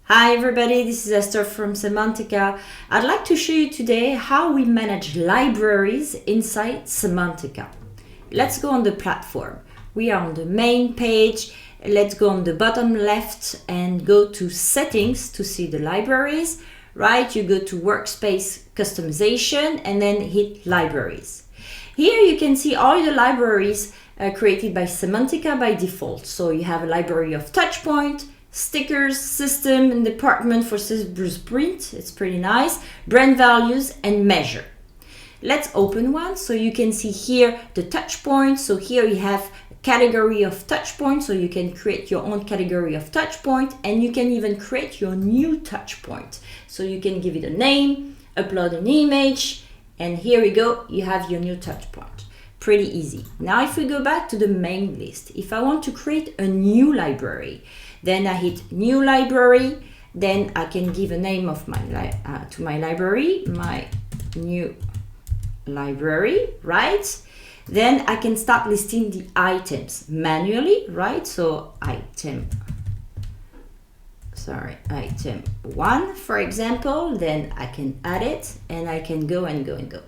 Hi everybody, this is Esther from Cemantica. I'd like to show you today how we manage libraries inside Cemantica. Let's go on the platform. We are on the main page. Let's go on the bottom left and go to settings to see the libraries. Right, you go to workspace customization and then hit libraries. Here you can see all the libraries created by Cemantica by default. So you have a library of Touchpoint, stickers, system and department for Bruce-Print, it's pretty nice, brand values and measure. Let's open one so you can see here the touch points. So here you have a category of touch points, so you can create your own category of touch point and you can even create your new touch point. So you can give it a name, upload an image, and here we go, you have your new touch point. Pretty easy. Now if we go back to the main list, if I want to create a new library, then I hit new library, then I can give a name of my to my library, my new library, right? Then I can start listing the items manually, right? So item 1, for example, then I can add it and I can go and go and go.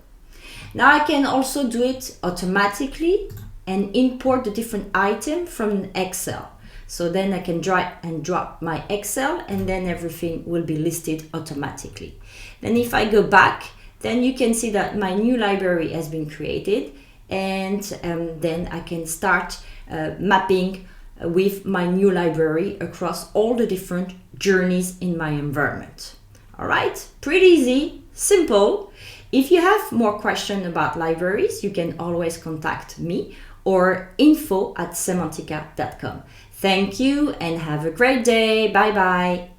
Now I can also do it automatically and import the different item from Excel. So then I can drag and drop my Excel and then everything will be listed automatically. Then if I go back, then you can see that my new library has been created and then I can start mapping with my new library across all the different journeys in my environment. All right, pretty easy, simple. If you have more questions about libraries, you can always contact me or info@cemantica.com. Thank you and have a great day. Bye bye.